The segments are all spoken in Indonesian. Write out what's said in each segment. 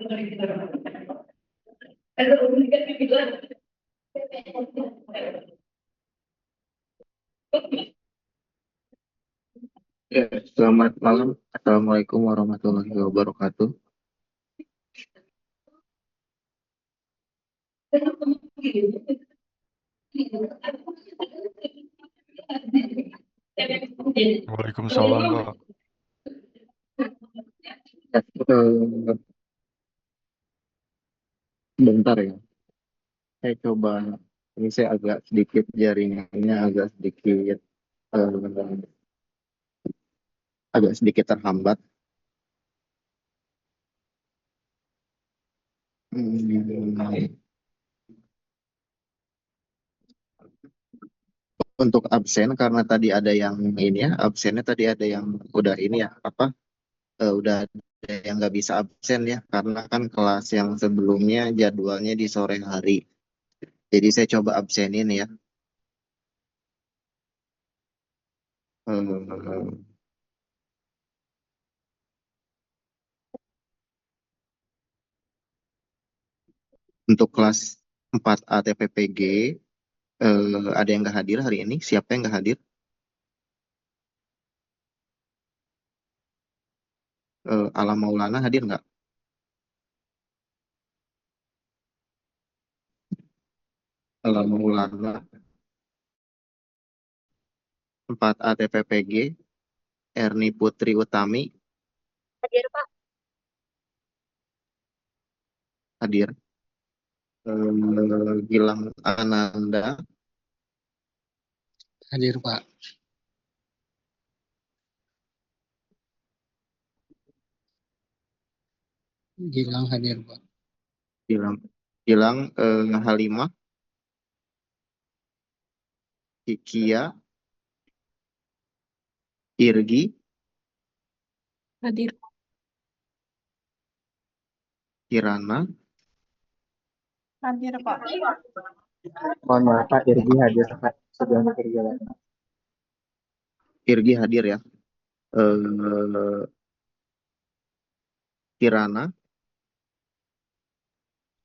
Ya, selamat malam. Assalamualaikum warahmatullahi wabarakatuh. Waalaikumsalam, Pak. Eh, Bentar ya, saya coba. Ini saya agak sedikit jaringannya eh, agak sedikit terhambat. Hmm, Untuk absen karena tadi ada yang ini ya, absennya tadi ada yang udah ini ya, udah ada yang nggak bisa absen ya, karena kan kelas yang sebelumnya jadwalnya di sore hari. Jadi saya coba absenin ya. Eh, untuk kelas 4A TPPG, ada yang nggak hadir hari ini? Siapa yang nggak hadir? Alam Maulana hadir nggak? Alam Maulana 4A TPPG, Erni Putri Utami Hadir, Pak. hadir. Gilang Ananda Hadir Pak. Gilang hadir Pak. Gilang Gilang Halimah, Kikia, Irgi, Hadir. Kirana, Hadir, Pak. Mohon maaf Pak, Irgi hadir Pak sebelum perjalanan. Irgi hadir ya. Eh, Kirana,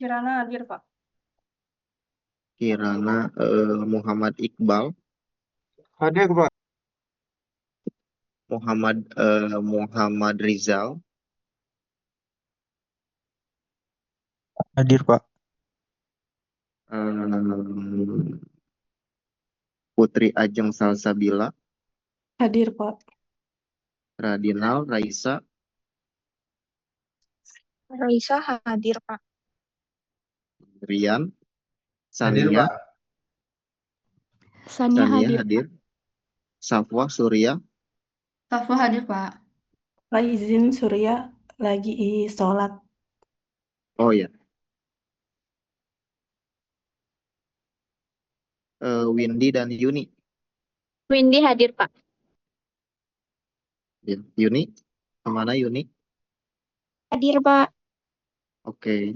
Kirana hadir, Pak. Kirana, Muhammad Iqbal, Hadir Pak. Muhammad Rizal, Hadir Pak. eh, Putri Ajeng Salsabila, Hadir, Pak. Radinal, Raisa, Raisa hadir, Pak. Rian, Hadir Sania, Pak. Sania Sania hadir. hadir, Safwa Surya, Safa hadir, Pak. Izin Surya lagi sholat. oh ya, Windy dan Yuni. Windy hadir, Pak. Ya, Yuni, kemana Yuni? Hadir, Pak. Oke.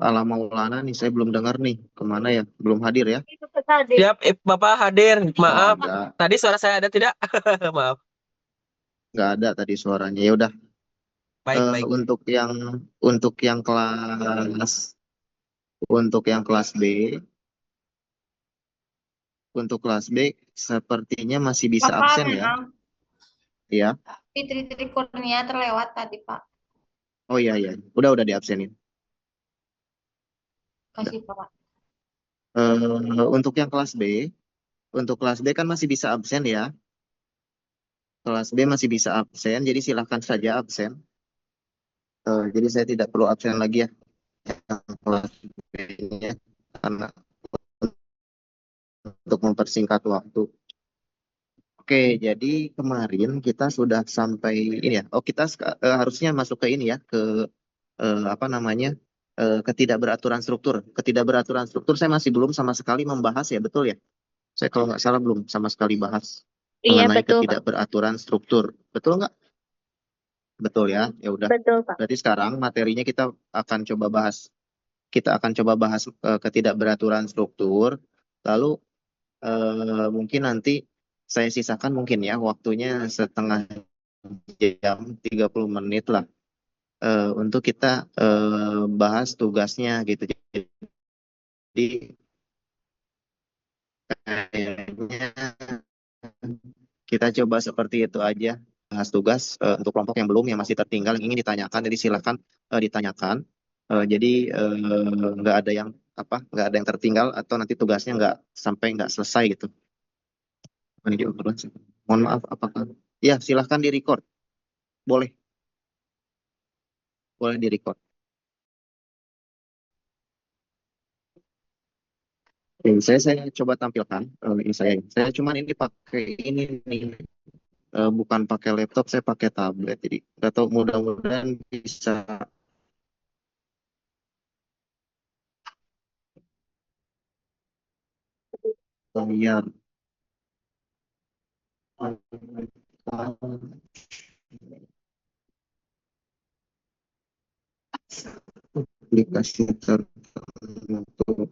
Alam Maulana nih, saya belum dengar nih. Kemana ya? Belum hadir ya? Hadir. Siap, Bapak hadir. Oh, Maaf, ada. tadi suara saya ada tidak? Maaf. Nggak ada tadi suaranya. Ya udah. Baik. Untuk yang kelas B, untuk kelas B sepertinya masih bisa Bapak absen ya. memang Ya. Fitri Kurnia terlewat tadi Pak. Oh iya iya. Udah diabsenin. Kasih Pak. Untuk yang kelas B, untuk kelas B kan masih bisa absen ya. Kelas B masih bisa absen, jadi silahkan saja absen. Jadi saya tidak perlu absen lagi ya yang kelas B-nya karena untuk mempersingkat waktu. Oke, jadi kemarin kita sudah sampai ini ya. Oh, kita harusnya masuk ke ini ya, ke apa namanya? Ketidakberaturan struktur. Ketidakberaturan struktur saya masih belum sama sekali membahas ya, betul ya? Saya kalau nggak salah belum sama sekali bahas Iya, mengenai betul, Pak. ketidakberaturan struktur. Betul nggak? Betul ya. Ya udah. Betul, Pak. Berarti sekarang materinya kita akan coba bahas. Kita akan coba bahas ketidakberaturan struktur. Lalu mungkin nanti saya sisakan mungkin ya waktunya setengah jam 30 menit lah untuk kita bahas tugasnya gitu. Jadi kayaknya kita coba seperti itu aja, bahas tugas untuk kelompok yang belum, yang masih tertinggal, yang ingin ditanyakan, jadi silakan ditanyakan. Jadi nggak ada yang nggak ada yang tertinggal atau nanti tugasnya nggak sampai nggak selesai gitu. Ini diulang. Mohon maaf, apakah? Ya, silahkan di record. Boleh, boleh di record. Oke, saya coba tampilkan ini saya. Saya cuman ini pakai ini nih, bukan pakai laptop, saya pakai tablet. Jadi nggak tahu, mudah-mudahan bisa layar. Aplikasi tertentu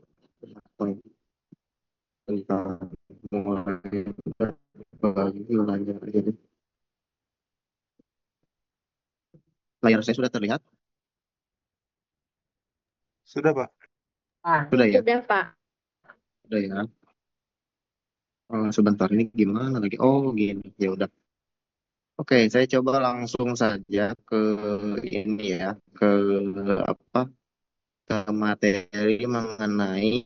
tentang mulai berbagi layar. Jadi layar saya sudah terlihat, Sudah, Pak. sudah ya, Sudah, Pak. sudah ya. Sebentar, ini gimana lagi? Oh, gini, ya udah. Oke, saya coba langsung saja ke ini ya, ke apa? Ke materi mengenai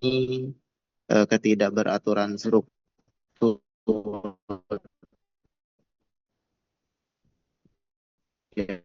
ketidakberaturan struktur ya.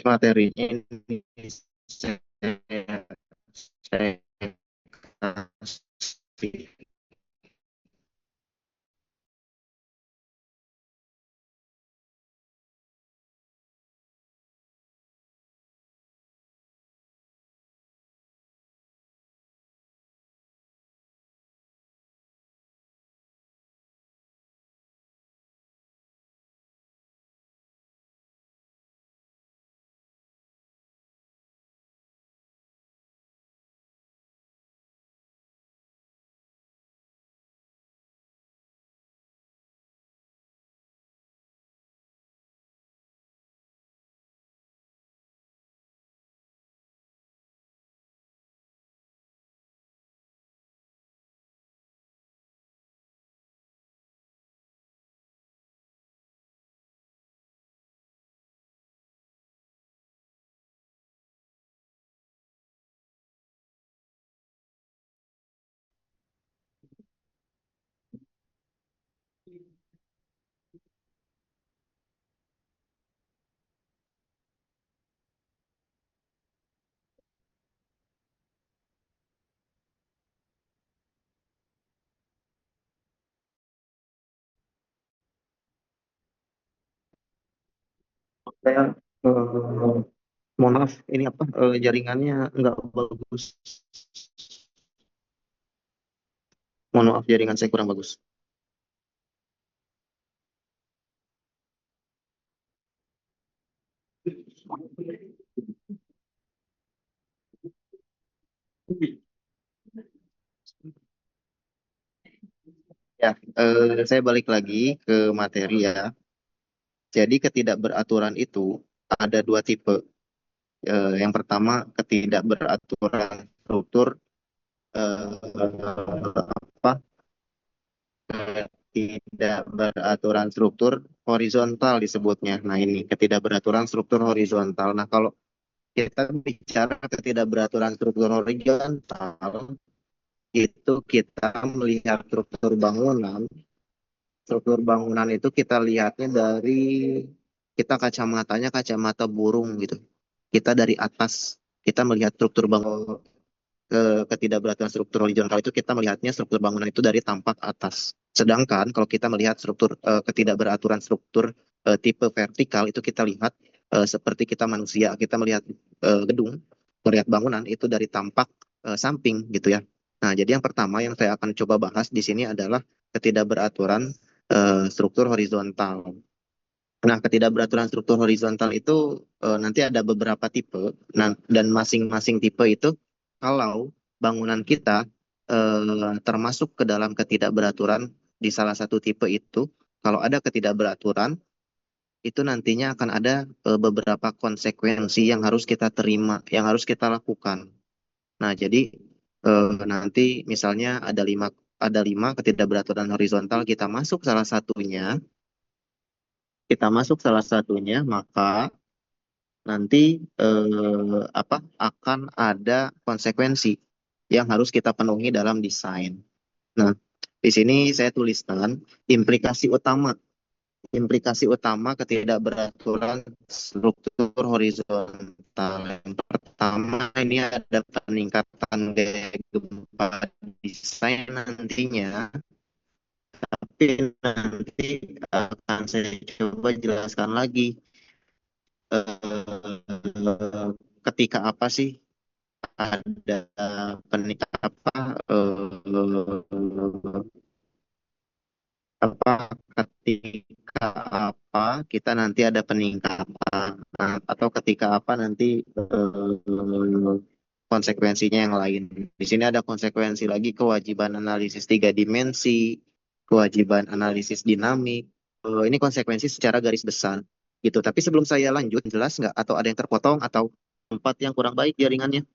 Materi ini saya kasih. Saya mohon maaf, ini jaringannya nggak bagus. Mohon maaf, jaringan saya kurang bagus. Ya, saya balik lagi ke materi ya. Jadi ketidakberaturan itu ada dua tipe. Yang pertama, ketidakberaturan struktur, apa ketidakberaturan struktur horizontal disebutnya. Nah, ini ketidakberaturan struktur horizontal. Nah, kalau kita bicara ketidakberaturan struktur horizontal, itu kita melihat struktur bangunan. Struktur bangunan itu kita lihatnya dari, kita kacamatanya kacamata burung gitu. Kita dari atas, kita melihat struktur bangunan, ketidakberaturan struktur horizontal itu kita melihatnya struktur bangunan itu dari tampak atas. Sedangkan kalau kita melihat ketidakberaturan struktur tipe vertikal itu kita lihat seperti kita manusia, kita melihat gedung, melihat bangunan itu dari tampak samping gitu ya. Nah, jadi yang pertama yang saya akan coba bahas di sini adalah ketidakberaturan struktur horizontal. Nah, ketidakberaturan struktur horizontal itu nanti ada beberapa tipe. Nah, dan masing-masing tipe itu kalau bangunan kita termasuk ke dalam ketidakberaturan di salah satu tipe itu, kalau ada ketidakberaturan itu nantinya akan ada beberapa konsekuensi yang harus kita terima, yang harus kita lakukan. Nah, jadi nanti misalnya ada lima ketidakberaturan horizontal, kita masuk salah satunya, maka nanti akan ada konsekuensi yang harus kita penuhi dalam desain. Nah, di sini saya tuliskan implikasi utama. Implikasi utama ketidakberaturan struktur horizontal. Yang pertama, ini ada peningkatan gaya gempa desain nantinya. Tapi nanti akan saya coba jelaskan lagi ketika apa sih ada peningkatan apa ketika apa kita nanti ada peningkatan. Nah, atau ketika apa nanti konsekuensinya yang lain. Di sini ada konsekuensi lagi, kewajiban analisis tiga dimensi, kewajiban analisis dinamik. Ini konsekuensi secara garis besar gitu. Tapi sebelum saya lanjut, jelas nggak? Atau ada yang terpotong atau tempat yang kurang baik jaringannya?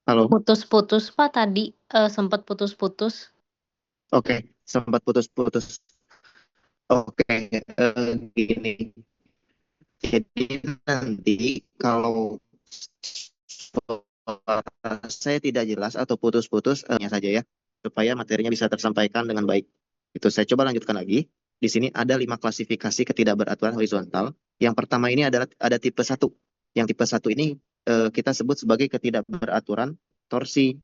Halo, Putus-putus Pak tadi sempat putus-putus. oke, sempat putus-putus. Oke, gini. Jadi nanti kalau suara saya tidak jelas atau putus-putus, saja ya, supaya materinya bisa tersampaikan dengan baik. Itu saya coba lanjutkan lagi. Di sini ada 5 klasifikasi ketidakberaturan horizontal. Yang pertama ini adalah ada tipe 1. Yang tipe 1 ini kita sebut sebagai ketidakberaturan torsi.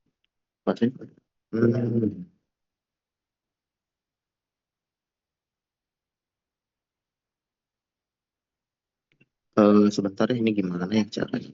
Hmm, sebentar ya, ini gimana ya caranya?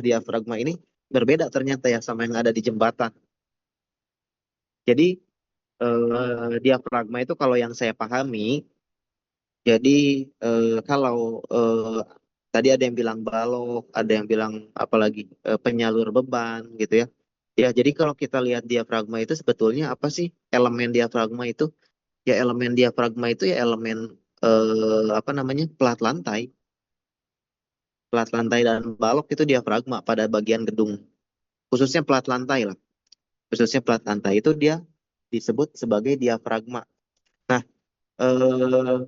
diafragma ini berbeda ternyata ya sama yang ada di jembatan. Jadi diafragma itu kalau yang saya pahami, jadi kalau tadi ada yang bilang balok, ada yang bilang apalagi penyalur beban gitu ya. Ya, jadi kalau kita lihat diafragma itu sebetulnya apa sih elemen diafragma itu? Ya elemen diafragma itu ya elemen apa namanya pelat lantai. Pelat lantai dan balok itu diafragma pada bagian gedung. Khususnya pelat lantai lah. Khususnya pelat lantai itu dia disebut sebagai diafragma. Nah, eh,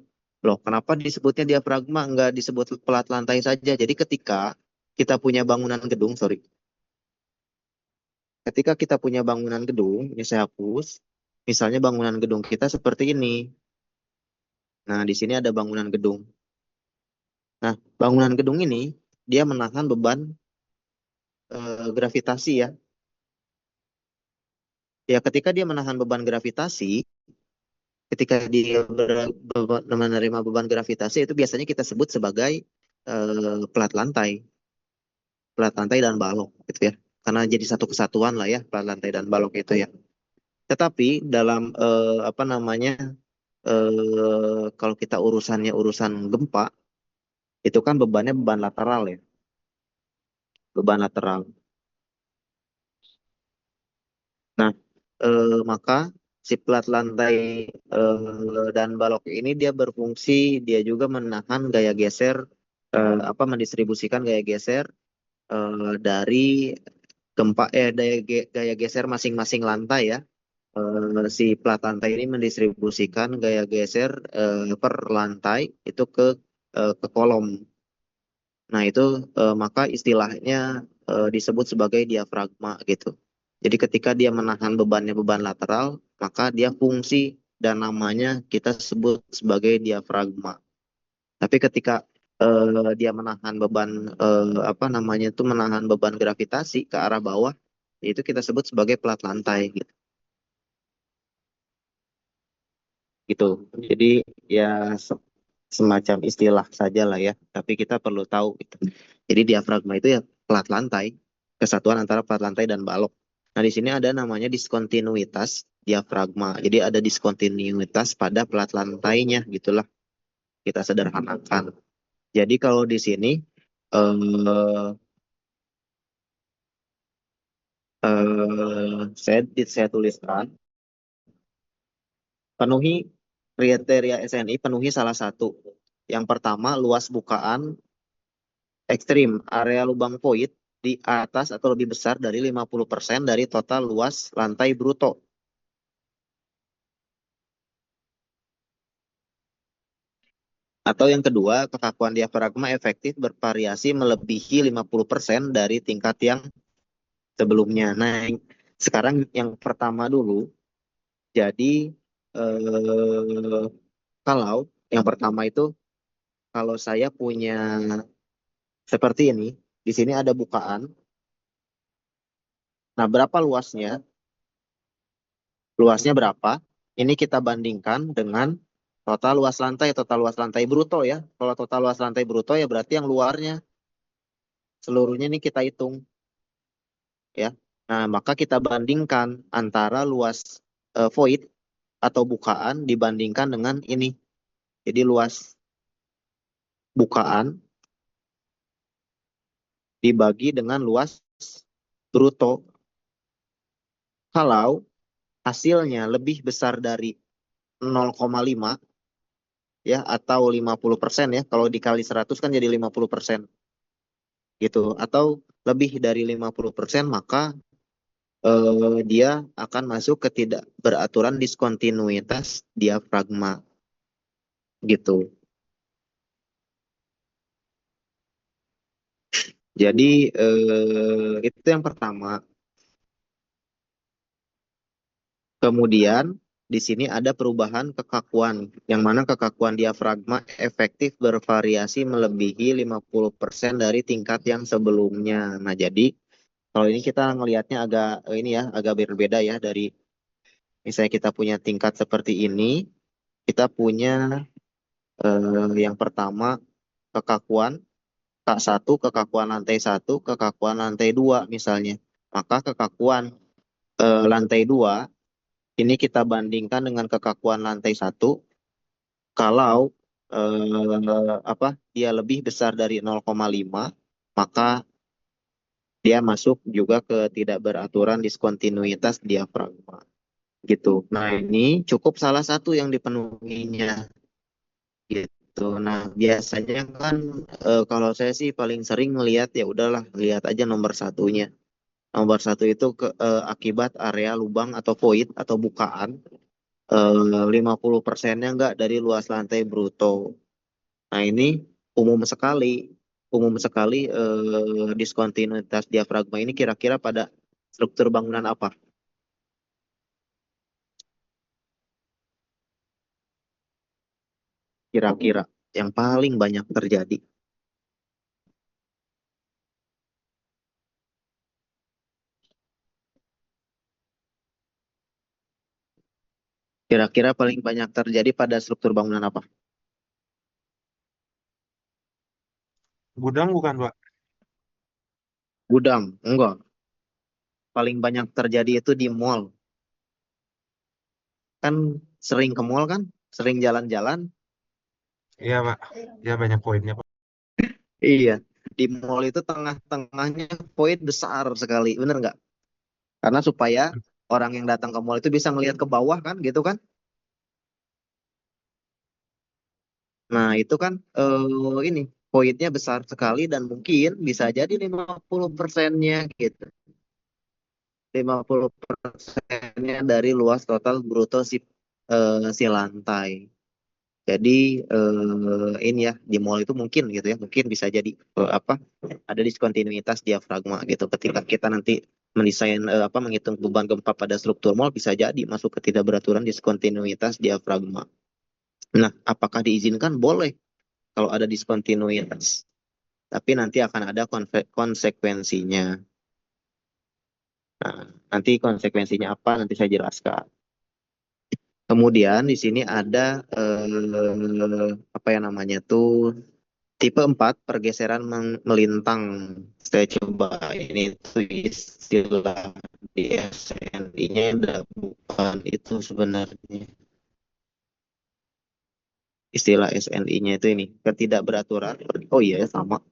loh kenapa disebutnya diafragma nggak disebut pelat lantai saja? Jadi ketika kita punya bangunan gedung, sorry. Ketika kita punya bangunan gedung, ini saya hapus. Misalnya bangunan gedung kita seperti ini. Nah, di sini ada bangunan gedung. Nah, bangunan gedung ini dia menahan beban gravitasi ya. Ya, ketika dia menahan beban gravitasi, ketika dia menerima beban gravitasi itu biasanya kita sebut sebagai pelat lantai dan balok gitu ya. Karena jadi satu kesatuan lah ya pelat lantai dan balok itu ya. Tetapi dalam apa namanya kalau kita urusannya urusan gempa itu kan bebannya beban lateral ya, beban lateral. Nah, maka si pelat lantai dan balok ini dia berfungsi, dia juga menahan gaya geser, apa mendistribusikan gaya geser dari gempa, gaya geser masing-masing lantai ya. Si pelat lantai ini mendistribusikan gaya geser per lantai itu ke kolom. Nah, itu maka istilahnya disebut sebagai diafragma gitu. Jadi ketika dia menahan bebannya beban lateral, maka dia fungsi dan namanya kita sebut sebagai diafragma. Tapi ketika dia menahan beban apa namanya itu menahan beban gravitasi ke arah bawah, itu kita sebut sebagai pelat lantai gitu. Gitu. Jadi ya semacam istilah saja lah ya, tapi kita perlu tahu gitu. Jadi diafragma itu ya pelat lantai, kesatuan antara pelat lantai dan balok. Nah, di sini ada namanya diskontinuitas diafragma. Jadi ada diskontinuitas pada pelat lantainya gitulah kita sederhanakan. Jadi kalau di sini eh, saya tuliskan penuhi kriteria SNI, penuhi salah satu. Yang pertama luas bukaan ekstrim, area lubang void di atas atau lebih besar dari 50% dari total luas lantai bruto. Atau yang kedua, kekakuan diafragma efektif bervariasi melebihi 50% dari tingkat yang sebelumnya. Nah, sekarang yang pertama dulu. Jadi, kalau yang pertama itu, kalau saya punya seperti ini, di sini ada bukaan. Nah, berapa luasnya? Luasnya berapa? Ini kita bandingkan dengan total luas lantai bruto ya. Kalau total luas lantai bruto ya berarti yang luarnya seluruhnya ini kita hitung ya. Nah, maka kita bandingkan antara luas void atau bukaan dibandingkan dengan ini. Jadi luas bukaan dibagi dengan luas bruto. Kalau hasilnya lebih besar dari 0,5 ya atau 50% ya. Kalau dikali 100 kan jadi 50% gitu. Atau lebih dari 50% maka dia akan masuk ke tidak beraturan diskontinuitas diafragma gitu. Jadi itu yang pertama. Kemudian di sini ada perubahan kekakuan, yang mana kekakuan diafragma efektif bervariasi melebihi 50% dari tingkat yang sebelumnya. Nah, jadi kalau ini kita ngelihatnya agak ini ya, agak berbeda ya dari misalnya kita punya tingkat seperti ini, kita punya yang pertama kekakuan K1 kekakuan lantai 1, kekakuan lantai 2 misalnya. Maka kekakuan lantai 2 ini kita bandingkan dengan kekakuan lantai 1. Kalau dia lebih besar dari 0,5, maka dia masuk juga ke tidak beraturan diskontinuitas diafragma gitu. Nah, ini cukup salah satu yang dipenuhinya gitu. Nah, biasanya kan kalau saya sih paling sering melihat ya udahlah lihat aja nomor satunya. Nomor satu itu akibat area lubang atau void atau bukaan 50%-nya enggak dari luas lantai bruto. Nah, ini umum sekali. Umum sekali diskontinuitas diafragma ini kira-kira pada struktur bangunan apa? Kira-kira yang paling banyak terjadi. Kira-kira paling banyak terjadi pada struktur bangunan apa? Gudang bukan, Pak? Gudang, enggak. Paling banyak terjadi itu di mall. Kan sering ke mall kan? Sering jalan-jalan. Iya, Pak. Ya banyak poinnya, Pak. Iya. Di mall itu tengah-tengahnya void besar sekali. Bener nggak? Karena supaya orang yang datang ke mall itu bisa ngelihat ke bawah kan, gitu kan? Nah, itu kan ini voidnya besar sekali dan mungkin bisa jadi 50%-nya gitu. 50%-nya dari luas total bruto si lantai. Jadi ini ya di mall itu mungkin gitu ya, mungkin bisa jadi ada diskontinuitas diafragma gitu. Ketika kita nanti mendesain menghitung beban gempa pada struktur mall bisa jadi masuk ke tidak beraturan diskontinuitas diafragma. Nah, apakah diizinkan? Boleh kalau ada diskontinuitas. Tapi nanti akan ada konsekuensinya. Nah, nanti konsekuensinya apa? Nanti saya jelaskan. Kemudian di sini ada apa yang namanya tuh tipe 4 pergeseran melintang. Saya coba ini tuh istilah di SNI-nya ada bukan itu sebenarnya. Istilah SNI-nya itu ini ketidakberaturan. Oh iya sama.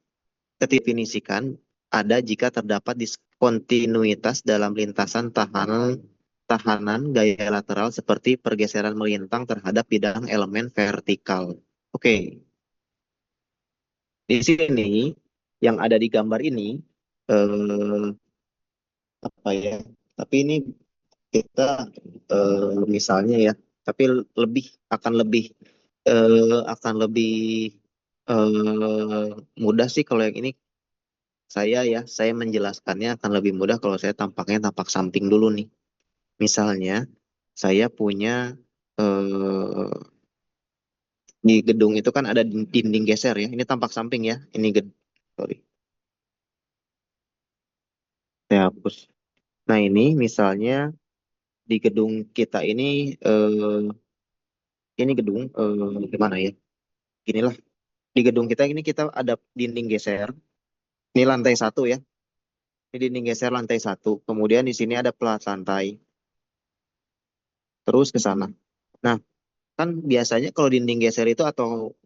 Kedefinisikan ada jika terdapat diskontinuitas dalam lintasan tahanan gaya lateral seperti pergeseran melintang terhadap bidang elemen vertikal. Oke. Di sini yang ada di gambar ini eh, apa ya? Tapi ini kita misalnya ya, tapi lebih akan lebih mudah sih kalau yang ini saya menjelaskannya akan lebih mudah kalau saya tampaknya tampak samping dulu nih. Misalnya saya punya eh, di gedung itu kan ada dinding geser ya. Ini tampak samping ya. Ini sorry, saya hapus. Nah, ini misalnya di gedung kita ini gedung gimana ya? Inilah di gedung kita ini kita ada dinding geser. Ini lantai 1 ya. Ini dinding geser lantai 1. Kemudian di sini ada pelat lantai. Terus ke sana. Nah, kan biasanya kalau dinding geser itu atau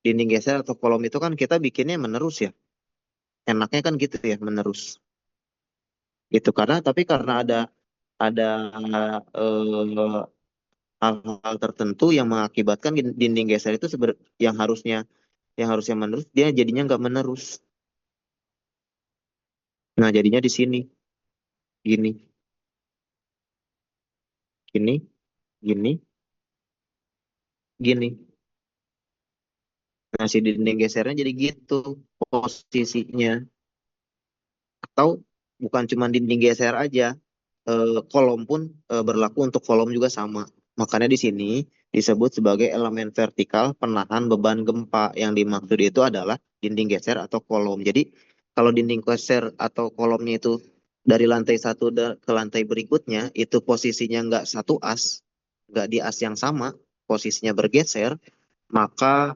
dinding geser atau kolom itu kan kita bikinnya menerus ya. Enaknya kan gitu ya, menerus. Gitu karena ada hal-hal tertentu yang mengakibatkan dinding geser itu yang harusnya menerus dia jadinya nggak menerus. Nah, jadinya di sini gini, gini, gini, gini. Nah, si dinding gesernya jadi gitu posisinya. Atau bukan cuma dinding geser aja, kolom pun berlaku untuk kolom juga sama. Makanya di sini disebut sebagai elemen vertikal penahan beban gempa. Yang dimaksud itu adalah dinding geser atau kolom. Jadi kalau dinding geser atau kolomnya itu dari lantai 1 ke lantai berikutnya, itu posisinya nggak satu as, nggak di as yang sama, posisinya bergeser, maka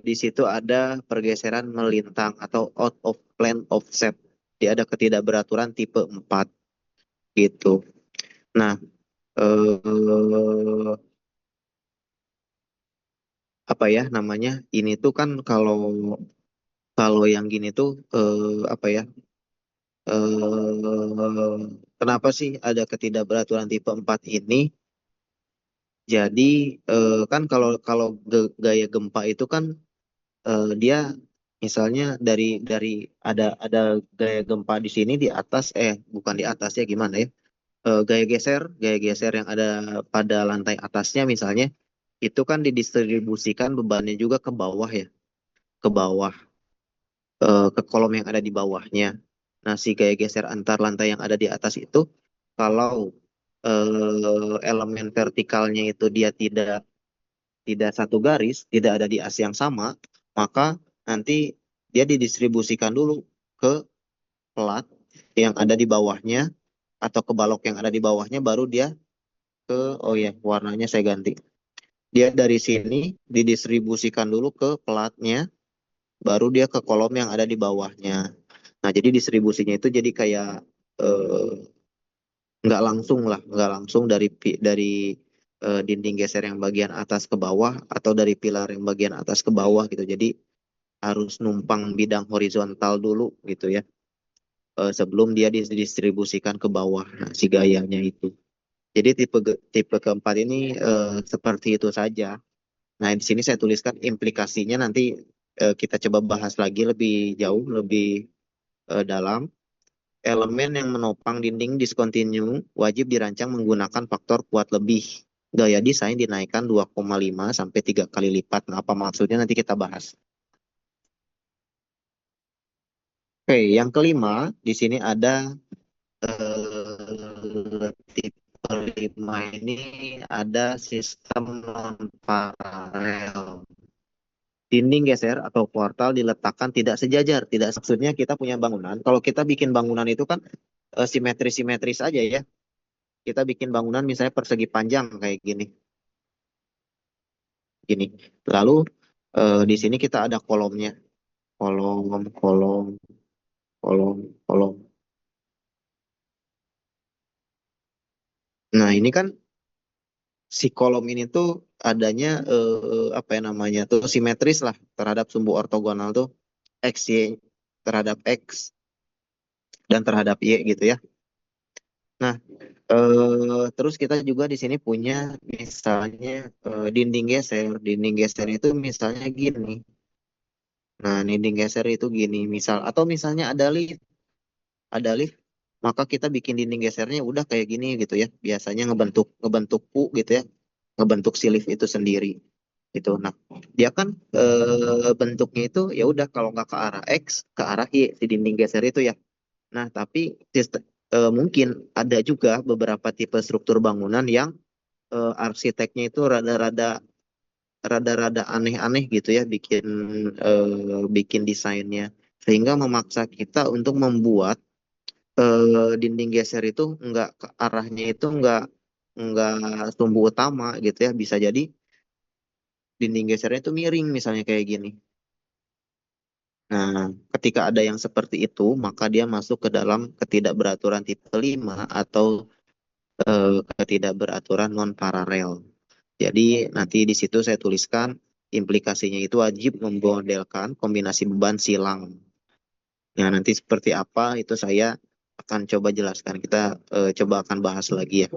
Di situ ada pergeseran melintang atau out of plane offset. Dia ada ketidakberaturan tipe 4 gitu. Nah, eh, apa ya namanya? Ini tuh kan kalau kalau yang gini tuh apa ya? Kenapa sih ada ketidakberaturan tipe 4 ini? Jadi kan kalau kalau gaya gempa itu kan dia misalnya dari ada gaya gempa di sini di atas bukan di atas ya gimana ya? Gaya geser yang ada pada lantai atasnya misalnya itu kan didistribusikan bebannya juga ke bawah ya, ke bawah ke kolom yang ada di bawahnya. Nah, si gaya geser antar lantai yang ada di atas itu kalau elemen vertikalnya itu dia tidak satu garis, tidak ada di as yang sama, maka nanti dia didistribusikan dulu ke pelat yang ada di bawahnya atau ke balok yang ada di bawahnya baru dia ke oh ya warnanya saya ganti. Dia dari sini didistribusikan dulu ke pelatnya baru dia ke kolom yang ada di bawahnya. Nah, jadi distribusinya itu jadi kayak eh, nggak langsung lah, nggak langsung dari dinding geser yang bagian atas ke bawah atau dari pilar yang bagian atas ke bawah gitu. Jadi harus numpang bidang horizontal dulu gitu ya, sebelum dia didistribusikan ke bawah. Nah, si gayanya itu. Jadi tipe keempat ini seperti itu saja. Nah, di sini saya tuliskan implikasinya nanti kita coba bahas lagi lebih jauh, lebih dalam. Elemen yang menopang dinding diskontinu wajib dirancang menggunakan faktor kuat lebih. Gaya desain dinaikkan 2,5 sampai 3 kali lipat. Nah, apa maksudnya nanti kita bahas. Oke, yang kelima di sini ada tipe 5 ini ada sistem non paralel. Dinding geser atau kuartal diletakkan tidak sejajar. Tidak maksudnya kita punya bangunan. Kalau kita bikin bangunan itu kan simetris-simetris aja ya. Kita bikin bangunan misalnya persegi panjang kayak gini. Gini. Lalu di sini kita ada kolomnya. Kolom, kolom, kolom, kolom. Nah, ini kan si kolom ini tuh adanya apa ya namanya tuh simetris lah terhadap sumbu ortogonal tuh X, Y terhadap X dan terhadap Y gitu ya. Nah, terus kita juga di sini punya misalnya dinding geser. Dinding geser itu misalnya gini. Nah, dinding geser itu gini, misal atau misalnya ada lift, maka kita bikin dinding gesernya udah kayak gini gitu ya. Biasanya ngebentuk ngebentuk U gitu ya, ngebentuk si lift itu sendiri gitu. Nah, dia kan bentuknya itu ya udah kalau nggak ke arah X, ke arah Y si dinding geser itu ya. Nah, tapi mungkin ada juga beberapa tipe struktur bangunan yang arsiteknya itu rada-rada aneh-aneh gitu ya bikin desainnya sehingga memaksa kita untuk membuat dinding geser itu nggak ke arahnya itu nggak sumbu utama gitu ya bisa jadi dinding gesernya itu miring misalnya kayak gini. Nah, ketika ada yang seperti itu, maka dia masuk ke dalam ketidakberaturan tipe 5 atau ketidakberaturan non paralel. Jadi nanti di situ saya tuliskan implikasinya itu wajib memodelkan kombinasi beban silang. Nah, nanti seperti apa itu saya akan coba jelaskan. Kita coba akan bahas lagi ya.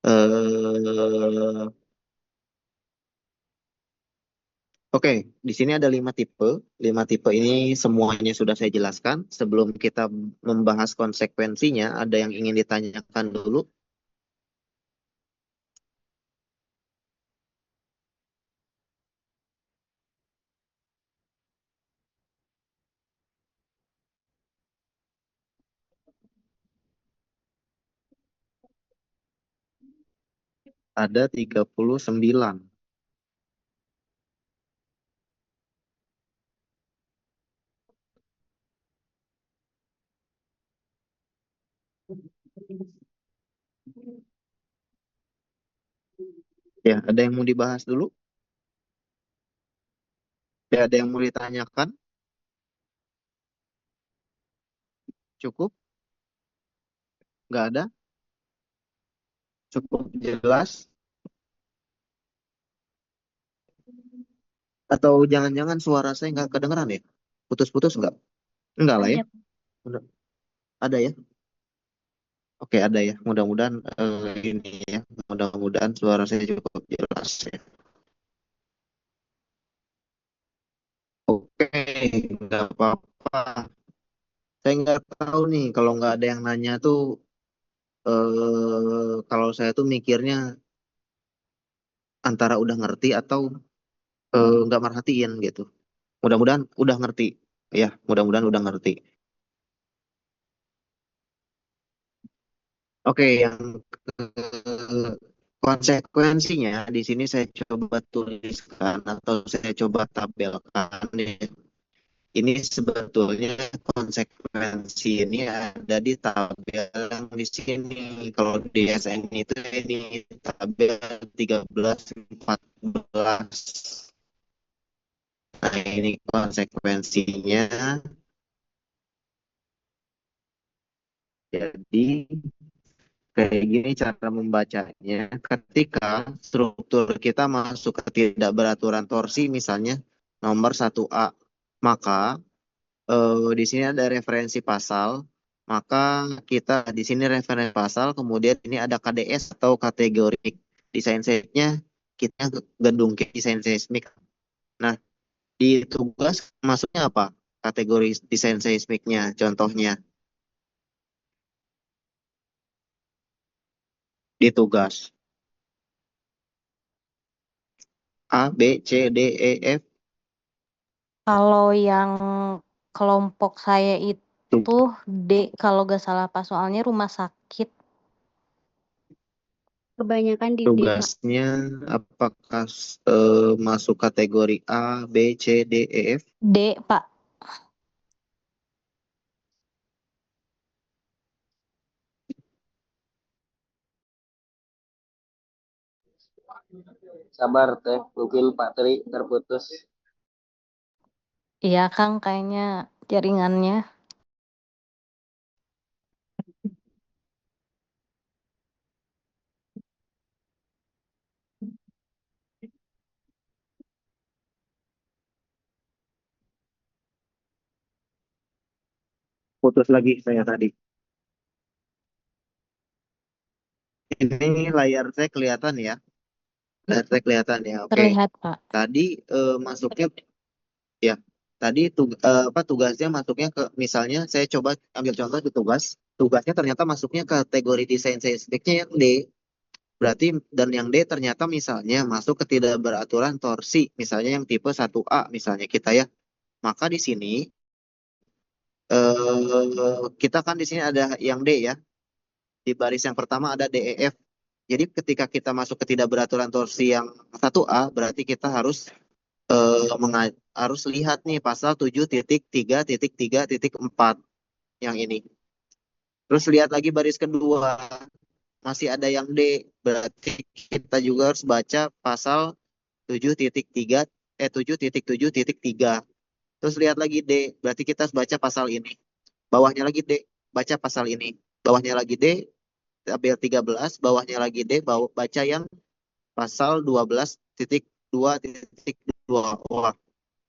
Eh, Oke, di sini ada 5 tipe. 5 tipe ini semuanya sudah saya jelaskan. Sebelum kita membahas konsekuensinya, ada yang ingin ditanyakan dulu. Ada 39. Ya, ada yang mau dibahas dulu? Ya, ada yang mau ditanyakan? Cukup? Nggak ada? Cukup jelas? Atau jangan-jangan suara saya nggak kedengeran ya? Putus-putus nggak? Enggak lah ya? Ada. Udah. Ada ya? Oke, ada ya. Mudah-mudahan ini ya. Mudah-mudahan suara saya cukup jelas ya. Oke, nggak apa-apa. Saya nggak tahu nih kalau nggak ada yang nanya tuh kalau saya tuh mikirnya antara udah ngerti atau nggak merhatiin gitu. Mudah-mudahan udah ngerti. Ya, mudah-mudahan udah ngerti. Oke, yang konsekuensinya di sini saya coba tuliskan atau saya coba tabelkan ya. Ini sebetulnya konsekuensi ini ada di tabel yang di sini. Kalau di SN itu ini tabel 13 14. Nah, ini konsekuensinya. Jadi kayak gini cara membacanya. Ketika struktur kita masuk ke tidak beraturan torsi, misalnya nomor 1A, maka di sini ada referensi pasal. Maka kita di sini referensi pasal, kemudian ini ada KDS atau kategori desain seismiknya, kita gedung desain seismik. Nah, di tugas masuknya apa? Kategori desain seismiknya, contohnya di tugas A, B, C, D, E, F. Kalau yang kelompok saya Tuh, itu D kalau gak salah Pak, soalnya rumah sakit. Kebanyakan di D, Pak. tugasnya apakah masuk kategori A, B, C, D, E, F? D, Pak. Sabar teh, mungkin Pak Tri terputus. Iya Kang, kayaknya jaringannya. Putus lagi saya tadi. Ini layar saya kelihatan ya. Layar saya kelihatan ya. Oke. Terlihat Pak. Tadi masuknya ya. Tadi tugasnya masuknya ke misalnya saya coba ambil contoh di tugas. Tugasnya ternyata masuknya ke kategori desain seismiknya yang D. Berarti dan yang D ternyata misalnya masuk ke tidak beraturan torsi, misalnya yang tipe 1A misalnya kita ya. Maka di sini kita kan di sini ada yang D ya. Di baris yang pertama ada DEF. Jadi ketika kita masuk ke tidak beraturan torsi yang 1A berarti kita harus harus lihat nih pasal 7.3.3.4 yang ini. Terus lihat lagi baris kedua, masih ada yang D, berarti kita juga harus baca pasal 7.3 7.7.3. Terus lihat lagi D, berarti kita harus baca pasal ini. Bawahnya lagi D, baca pasal ini. Bawahnya lagi D, tabel 13, bawahnya lagi D, baca yang pasal 12.2.2. Wah,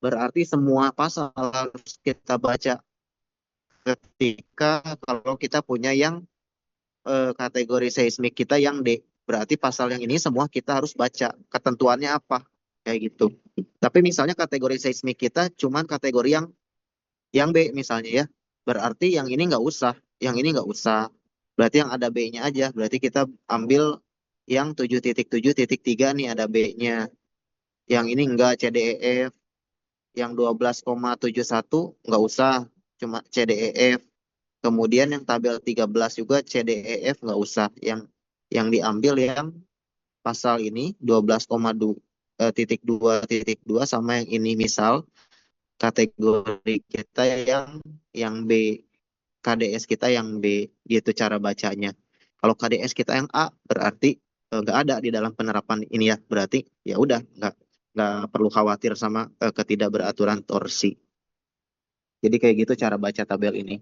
berarti semua pasal harus kita baca ketika kalau kita punya yang kategori seismik kita yang D. Berarti pasal yang ini semua kita harus baca ketentuannya apa kayak gitu. Tapi misalnya kategori seismik kita cuman kategori yang B misalnya ya. Berarti yang ini nggak usah, yang ini nggak usah. Berarti yang ada B-nya aja. Berarti kita ambil yang 7.7.3 nih ada B-nya. Yang ini enggak CDEF. Yang 12,71 nggak usah, cuma CDEF. Kemudian yang tabel 13 juga CDEF nggak usah. Yang diambil yang pasal ini 12,2 sama yang ini misal kategori kita yang B, KDS kita yang B, gitu cara bacanya. Kalau KDS kita yang A berarti nggak ada di dalam penerapan ini ya, berarti ya udah nggak perlu khawatir sama ketidakberaturan torsi. Jadi kayak gitu cara baca tabel ini.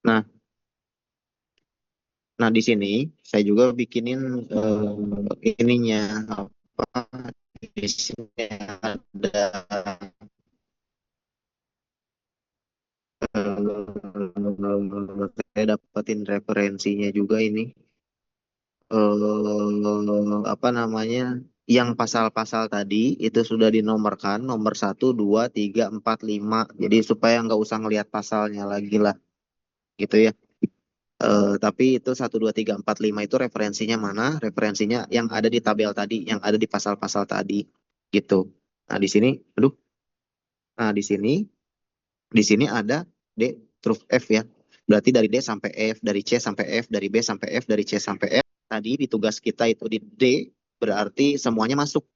Nah, nah di sini saya juga bikinin ininya apa? Di sini ada saya dapetin referensinya juga ini. Apa namanya? Yang pasal-pasal tadi itu sudah dinomorkan nomor 1, 2, 3, 4, 5. Jadi supaya nggak usah ngelihat pasalnya lagi lah, gitu ya. Tapi itu 1, 2, 3, 4, 5 itu referensinya mana? Referensinya yang ada di tabel tadi, yang ada di pasal-pasal tadi, gitu. Nah di sini, aduh, nah di sini ada D truf F ya. Berarti dari D sampai F, dari C sampai F, dari B sampai F, dari C sampai F. Tadi di tugas kita itu di D, berarti semuanya masuk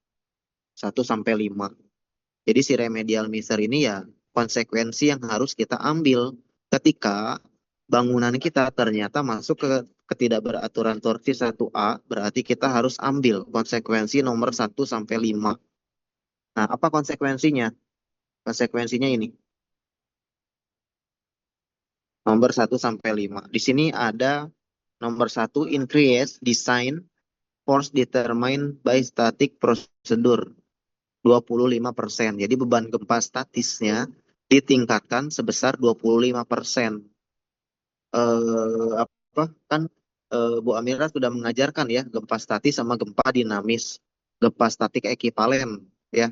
1 sampai 5. Jadi si remedial measure ini ya konsekuensi yang harus kita ambil ketika bangunan kita ternyata masuk ke ketidakberaturan torsi 1A, berarti kita harus ambil konsekuensi nomor 1 sampai 5. Nah, apa konsekuensinya? Konsekuensinya ini. Nomor 1 sampai 5. Di sini ada nomor 1, increase design force determined by static procedure 25%. Jadi beban gempa statisnya ditingkatkan sebesar 25%. Apa kan Bu Amira sudah mengajarkan ya gempa statis sama gempa dinamis. Gempa statik ekivalen ya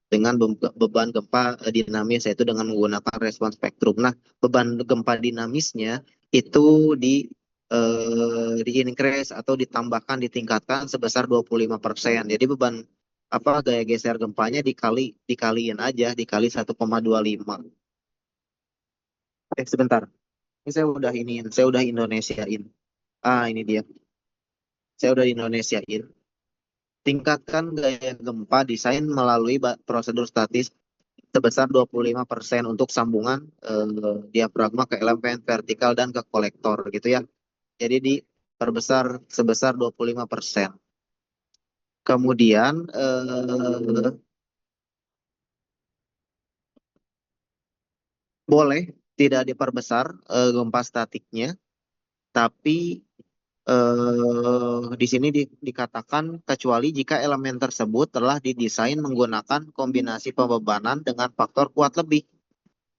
dengan beban gempa dinamis yaitu dengan menggunakan respons spektrum. Nah, beban gempa dinamisnya itu di increase atau ditambahkan ditingkatkan sebesar 25%. Jadi beban apa gaya geser gempanya dikaliin aja dikali 1,25. Sebentar. Ini saya udah Indonesiain. Ini dia. Saya udah Indonesiain. Tingkatkan gaya gempa desain melalui prosedur statis sebesar 25% untuk sambungan diafragma ke elemen vertikal dan ke kolektor gitu ya. Jadi diperbesar sebesar 25%. Kemudian boleh tidak diperbesar gempa statiknya, tapi di sini dikatakan kecuali jika elemen tersebut telah didesain menggunakan kombinasi pembebanan dengan faktor kuat lebih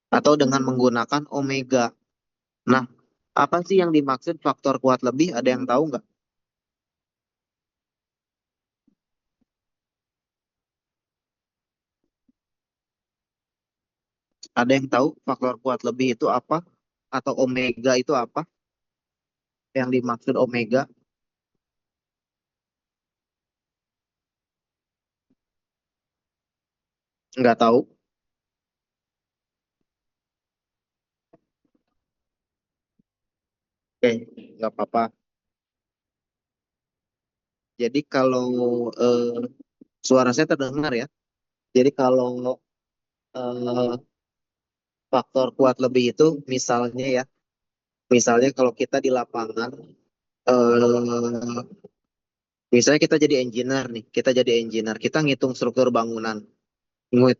atau dengan menggunakan omega. Nah, apa sih yang dimaksud faktor kuat lebih? Ada yang tahu nggak? Ada yang tahu faktor kuat lebih itu apa? Atau omega itu apa? Yang dimaksud omega? Nggak tahu. Oke, nggak apa-apa. Jadi kalau suara saya terdengar ya. Jadi kalau eh, faktor kuat lebih itu misalnya kalau kita di lapangan, eh, misalnya kita jadi engineer nih, kita ngitung struktur bangunan,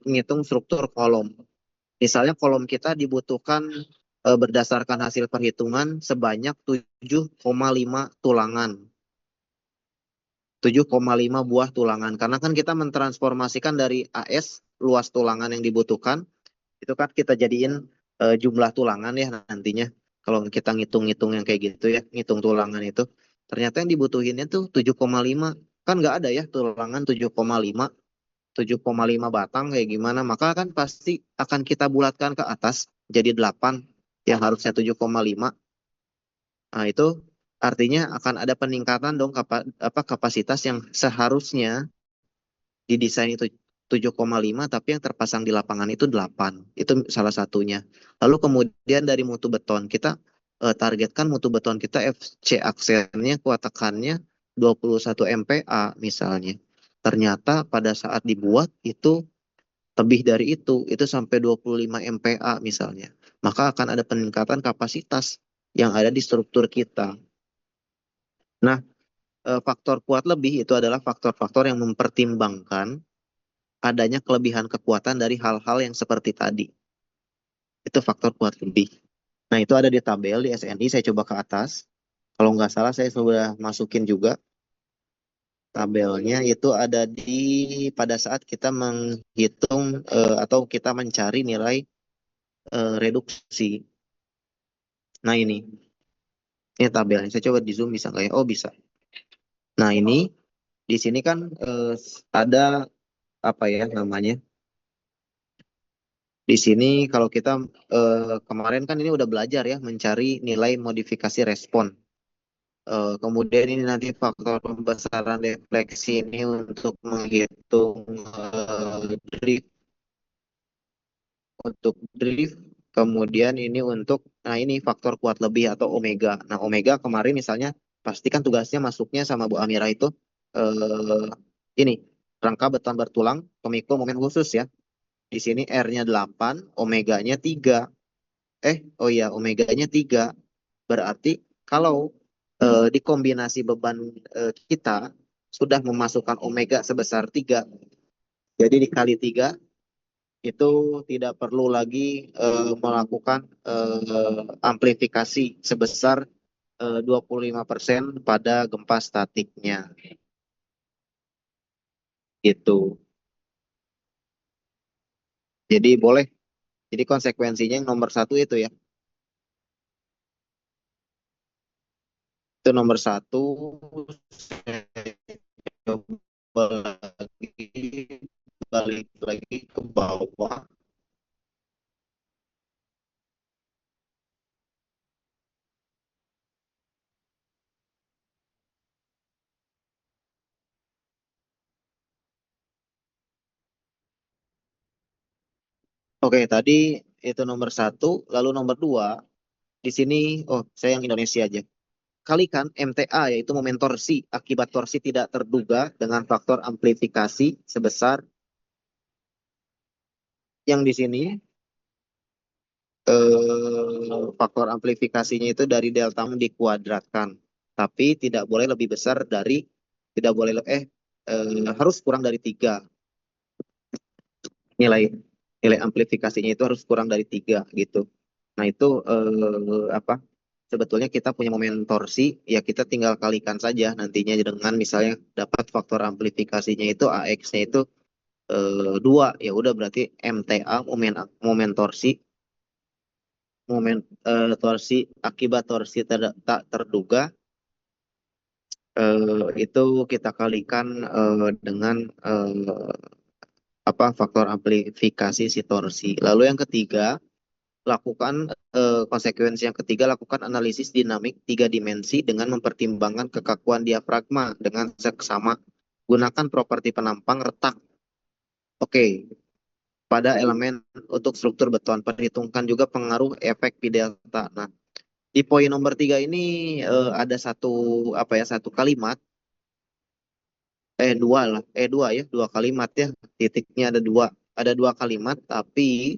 ngitung struktur kolom. Misalnya kolom kita dibutuhkan berdasarkan hasil perhitungan sebanyak 7,5 tulangan. 7,5 buah tulangan. Karena kan kita mentransformasikan dari AS, luas tulangan yang dibutuhkan, itu kan kita jadiin jumlah tulangan ya nantinya. Kalau kita ngitung-ngitung yang kayak gitu ya, ngitung tulangan itu. Ternyata yang dibutuhinnya tuh 7,5. Kan nggak ada ya tulangan 7,5. 7,5 batang kayak gimana. Maka kan pasti akan kita bulatkan ke atas jadi 8 yang harusnya 7,5. Nah, itu artinya akan ada peningkatan dong kapasitas yang seharusnya didesain itu 7,5 tapi yang terpasang di lapangan itu 8. Itu salah satunya. Lalu kemudian dari mutu beton kita targetkan mutu beton kita FC aksennya kuat tekannya 21 MPa misalnya. Ternyata pada saat dibuat itu lebih dari itu sampai 25 MPa misalnya. Maka akan ada peningkatan kapasitas yang ada di struktur kita. Nah, faktor kuat lebih itu adalah faktor-faktor yang mempertimbangkan adanya kelebihan kekuatan dari hal-hal yang seperti tadi. Itu faktor kuat lebih. Nah, itu ada di tabel di SNI, saya coba ke atas. Kalau nggak salah saya sudah masukin juga tabelnya, itu ada di pada saat kita menghitung atau kita mencari nilai reduksi. Nah, ini tabelnya. Saya coba di zoom bisa nggak ya? Oh, bisa. Nah, ini di sini kan ada apa ya namanya? Di sini kalau kita kemarin kan ini udah belajar ya mencari nilai modifikasi respon. Kemudian ini nanti faktor pembesaran defleksi ini untuk menghitung drift, kemudian ini untuk, nah ini faktor kuat lebih atau omega. Nah, omega kemarin misalnya pastikan tugasnya masuknya sama Bu Amira itu ini rangka beton bertulang pemikul momen khusus ya. Di sini R-nya 8, omeganya 3. Oh iya, omeganya 3. Berarti kalau dikombinasi beban kita sudah memasukkan omega sebesar 3, jadi dikali 3, itu tidak perlu lagi melakukan amplifikasi sebesar 25% pada gempa statiknya. Gitu. Jadi boleh. Jadi konsekuensinya yang nomor 1 itu ya. Itu nomor 1. Saya coba lagi balik lagi ke bawah. Oke, tadi itu nomor 1, lalu nomor 2 di sini, saya yang Indonesia aja. Kalikan MTA yaitu momen torsi akibat torsi tidak terduga dengan faktor amplifikasi sebesar yang di sini faktor amplifikasinya itu dari delta dikuadratkan, tapi tidak boleh lebih besar dari harus kurang dari 3. Nilai amplifikasinya itu harus kurang dari 3 gitu. Nah, itu sebetulnya kita punya momen torsi, ya kita tinggal kalikan saja nantinya dengan misalnya dapat faktor amplifikasinya itu AX-nya itu 2, ya udah berarti MTA momen torsi akibat torsi tak terduga itu kita kalikan dengan faktor amplifikasi si torsi. Lalu yang ketiga, lakukan konsekuensi yang ketiga, lakukan analisis dinamik 3 dimensi dengan mempertimbangkan kekakuan diafragma dengan seksama. Gunakan properti penampang retak. Oke. Pada elemen untuk struktur beton, perhitungkan juga pengaruh efek pi delta. Nah, di poin nomor 3 ini ada satu kalimat, 2 kalimat ya, titiknya ada 2. Ada 2 kalimat, tapi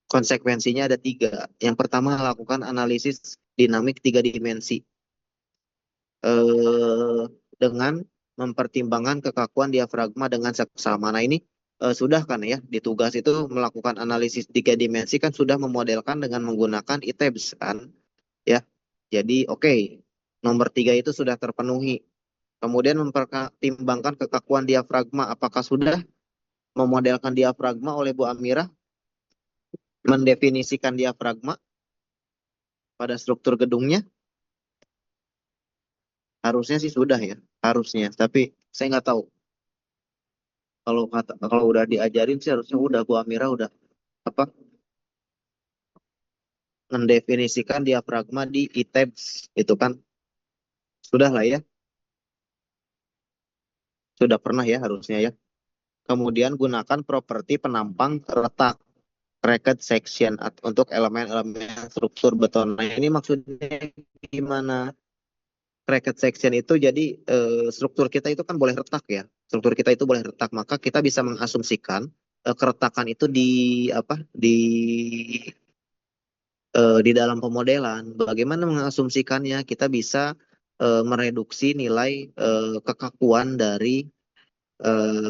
konsekuensinya ada 3. Yang pertama, lakukan analisis dinamik 3 dimensi dengan mempertimbangkan kekakuan diafragma dengan seksama. Nah, ini sudah kan ya, di tugas itu melakukan analisis 3 dimensi kan sudah memodelkan dengan menggunakan ITEBS kan ya. Jadi oke, nomor 3 itu sudah terpenuhi. Kemudian mempertimbangkan kekakuan diafragma, apakah sudah memodelkan diafragma oleh Bu Amira? Mendefinisikan diafragma pada struktur gedungnya? Harusnya sih sudah ya, harusnya. Tapi saya nggak tahu. Kalau udah diajarin sih harusnya udah, Bu Amira udah mendefinisikan diafragma di ITEBS itu kan sudah lah ya. Sudah pernah ya harusnya ya. Kemudian gunakan properti penampang retak cracked section untuk elemen-elemen struktur beton. Nah, ini maksudnya gimana? Cracked section itu jadi struktur kita itu kan boleh retak ya. Struktur kita itu boleh retak, maka kita bisa mengasumsikan keretakan itu di dalam pemodelan. Bagaimana mengasumsikannya? Kita bisa mereduksi nilai kekakuan dari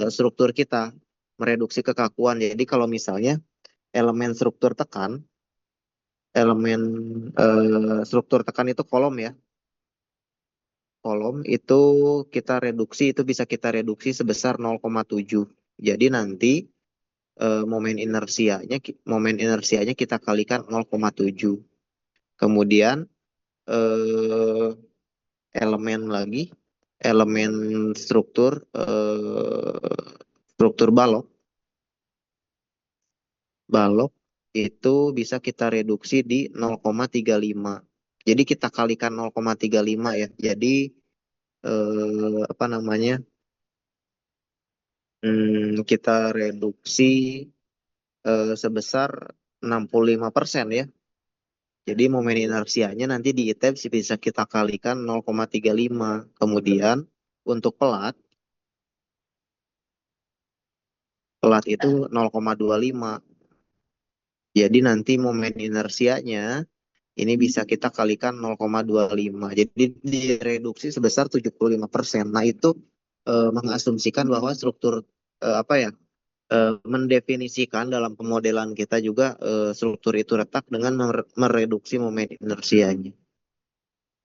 struktur kita. mereduksi kekakuan. Jadi kalau misalnya elemen elemen struktur tekan itu kolom ya. Kolom itu bisa kita reduksi sebesar 0,7. Jadi nanti momen inersianya kita kalikan 0,7. Kemudian eh, elemen struktur balok itu bisa kita reduksi di 0,35. Jadi kita kalikan 0,35 ya. Jadi apa namanya? Kita reduksi sebesar 65% ya. Jadi momen inersianya nanti di ITEB bisa kita kalikan 0,35. Kemudian untuk pelat itu 0,25. Jadi nanti momen inersianya ini bisa kita kalikan 0,25. Jadi direduksi sebesar 75%. Nah, itu mengasumsikan bahwa struktur mendefinisikan dalam pemodelan kita juga struktur itu retak dengan mereduksi momen inersianya.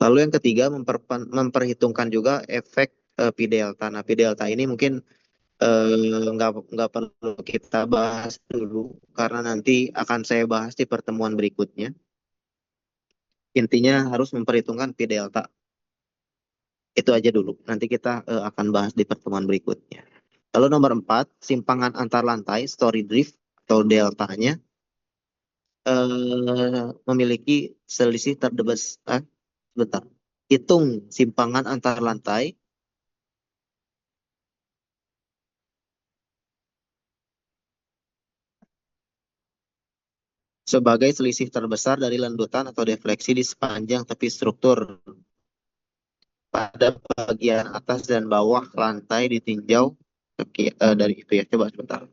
Lalu yang ketiga memperhitungkan juga efek P delta. Nah, P delta ini mungkin nggak perlu kita bahas dulu karena nanti akan saya bahas di pertemuan berikutnya. Intinya harus memperhitungkan P delta. Itu aja dulu. Nanti kita akan bahas di pertemuan berikutnya. Lalu nomor 4, simpangan antar lantai, story drift atau deltanya memiliki selisih terbesar. Sebentar. Hitung simpangan antar lantai sebagai selisih terbesar dari lendutan atau defleksi di sepanjang tepi struktur pada bagian atas dan bawah lantai ditinjau dari itu ya. Coba sebentar.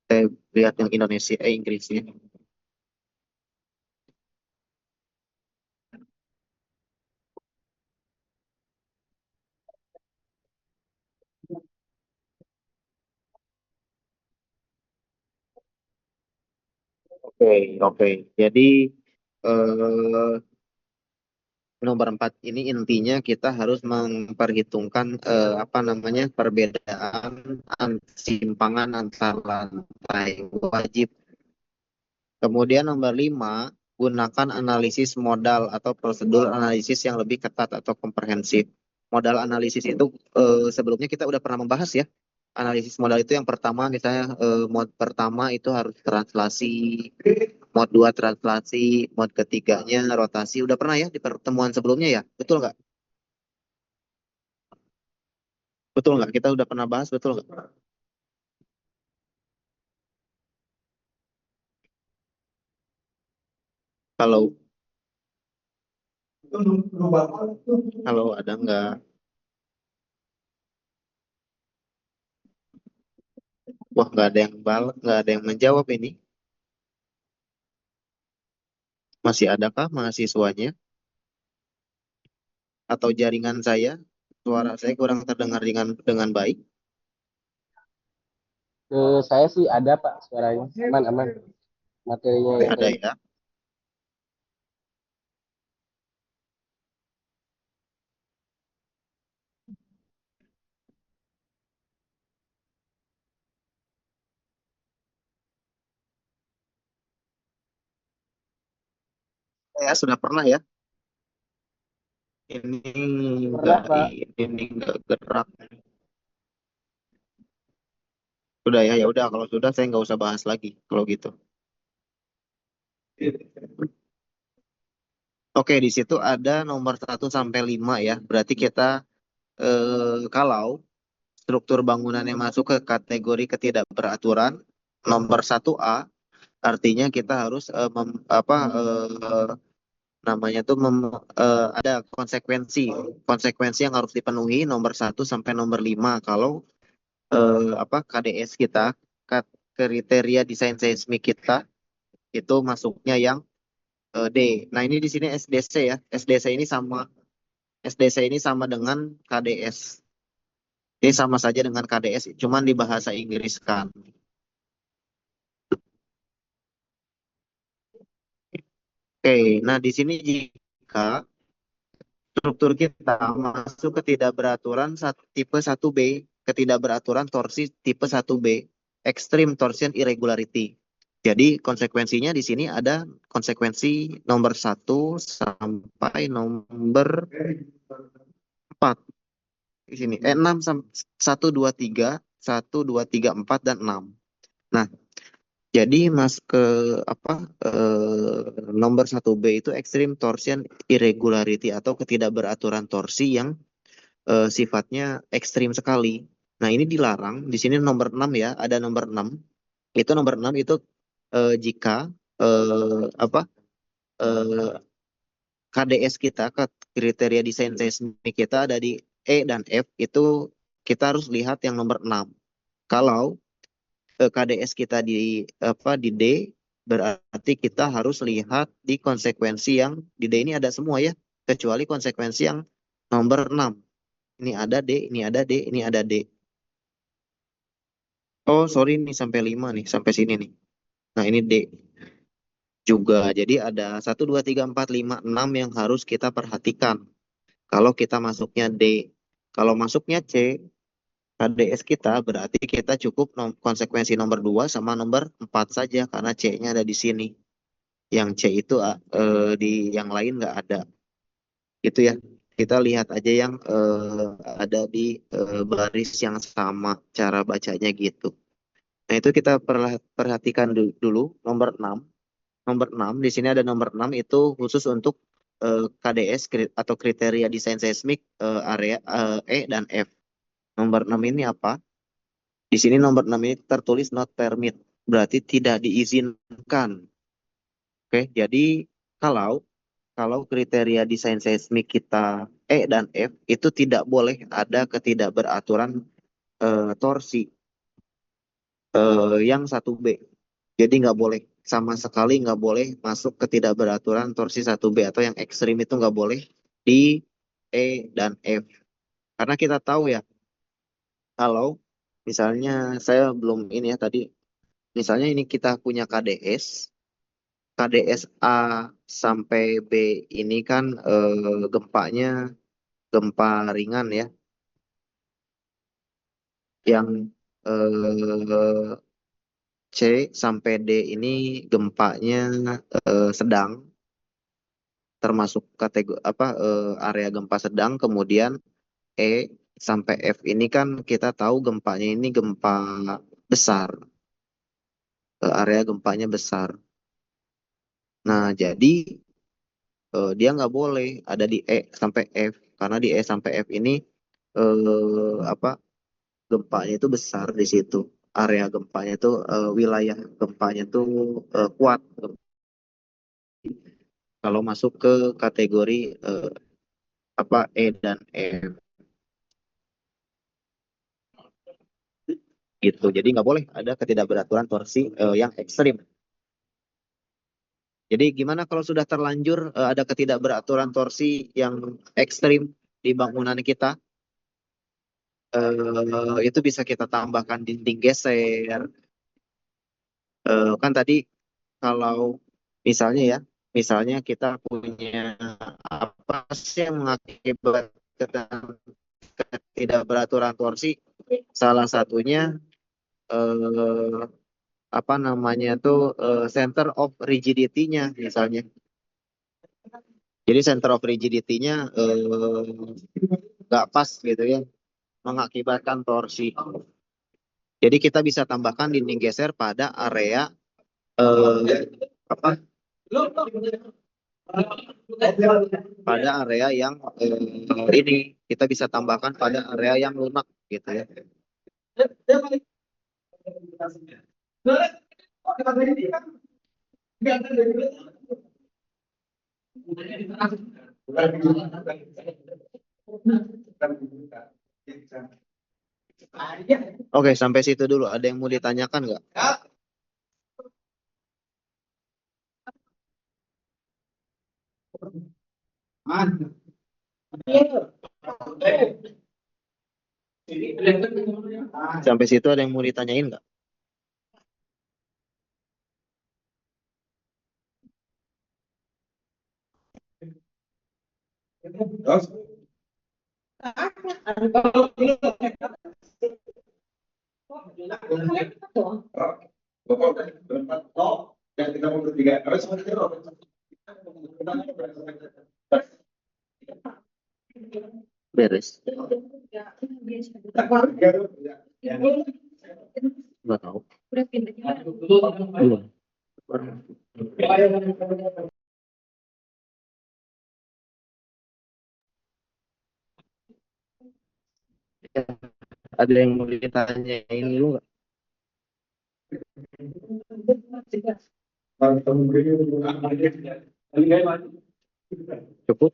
Saya lihat yang Inggrisnya. Oke. Jadi nomor 4 ini intinya kita harus memperhitungkan perbedaan simpangan antar lantai wajib. Kemudian nomor 5, gunakan analisis modal atau prosedur analisis yang lebih ketat atau komprehensif. Modal analisis itu sebelumnya kita udah pernah membahas ya. Analisis modal itu yang pertama misalnya mod pertama itu harus translasi, mod 2 translasi, mod ketiganya rotasi. Udah pernah ya di pertemuan sebelumnya ya? Betul nggak? Betul nggak? Kita udah pernah bahas, betul nggak? Kalau ada nggak? Wah, nggak ada yang menjawab ini. Masih adakah mahasiswanya? Atau jaringan suara saya kurang terdengar dengan baik? Saya sih ada Pak suaranya. Aman. Materinya yang Ada tadi. ya. Saya sudah pernah ya. Pernah, Pak. Ini nggak gerak. Sudah ya, ya udah kalau sudah saya nggak usah bahas lagi kalau gitu. Oke, di situ ada nomor 1 sampai 5 ya. Berarti kita kalau struktur bangunannya masuk ke kategori ketidakberaturan nomor 1A, artinya kita harus ada konsekuensi yang harus dipenuhi nomor 1 sampai nomor 5 kalau KDS kita, kriteria desain seismik kita itu masuknya yang D. Nah, ini di sini SDC ya. SDC ini sama dengan KDS. Ini sama saja dengan KDS, cuman di bahasa Inggris kan. Oke, nah di sini jika struktur kita masuk ketidakberaturan tipe 1B, ketidakberaturan torsi tipe 1B, extreme torsion irregularity. Jadi konsekuensinya di sini ada konsekuensi nomor 1 sampai nomor 4 di sini. 6 1 2 3, 1 2 3 4 dan 6. Nah, jadi ke nomor 1B itu extreme torsion irregularity atau ketidakberaturan torsi yang sifatnya ekstrim sekali. Nah, ini dilarang. Di sini nomor 6 ya, ada nomor 6. Itu nomor 6 itu jika KDS kita, kriteria desain seismik kita ada di E dan F, itu kita harus lihat yang nomor 6. Kalau KDS kita di D, berarti kita harus lihat di konsekuensi yang di D ini ada semua ya, kecuali konsekuensi yang nomor 6. Ini ada D, ini ada D, ini ada D. Oh, sorry nih sampai 5 nih, sampai sini nih. Nah, ini D juga. Jadi ada 1, 2, 3, 4, 5, 6 yang harus kita perhatikan. Kalau kita masuknya D. Kalau masuknya C, KDS kita berarti kita cukup konsekuensi nomor 2 sama nomor 4 saja karena C-nya ada di sini. Yang C itu di yang lain nggak ada. Gitu ya. Kita lihat aja yang ada di baris yang sama cara bacanya gitu. Nah, itu kita perhatikan dulu nomor 6. Nomor 6 di sini ada nomor 6 itu khusus untuk KDS atau kriteria desain seismik area E dan F. Nomor 6 ini apa? Di sini nomor 6 ini tertulis not permit, berarti tidak diizinkan. Oke, jadi kalau kriteria desain seismik kita E dan F itu tidak boleh ada ketidakberaturan torsi yang 1B. Jadi nggak boleh, sama sekali nggak boleh masuk ketidakberaturan torsi 1B atau yang ekstrim itu nggak boleh di E dan F. Karena kita tahu ya, kalau misalnya saya belum ini ya tadi, misalnya ini kita punya KDS, KDS A sampai B ini kan gempanya gempa ringan ya, yang C sampai D ini gempanya sedang, termasuk kategori area gempa sedang. Kemudian E sampai F ini kan kita tahu gempanya ini gempa besar, area gempanya besar. Nah, jadi dia nggak boleh ada di E sampai F karena di E sampai F ini gempanya itu besar di situ. Area gempanya itu wilayah gempanya itu kuat kalau masuk ke kategori E dan F gitu. Jadi nggak boleh ada ketidakberaturan torsi yang ekstrim. Jadi gimana kalau sudah terlanjur ada ketidakberaturan torsi yang ekstrim di bangunan kita? Itu bisa kita tambahkan dinding geser. Kan tadi kalau misalnya ya, misalnya kita punya apa sih yang mengakibatkan ketidakberaturan torsi? Salah satunya eh, apa namanya tuh center of rigidity-nya misalnya. Jadi center of rigidity-nya nggak pas gitu ya, mengakibatkan torsi. Jadi kita bisa tambahkan dinding geser pada area apa? Pada area yang ini kita bisa tambahkan pada area yang lunak gitu ya. Oke, sampai situ dulu. Ada yang mau ditanyakan nggak? Sampai situ ada yang mau ditanyain nggak? Beres. Nggak tahu. Belum. Ada yang mau ditanyain dulu nggak? Cukup?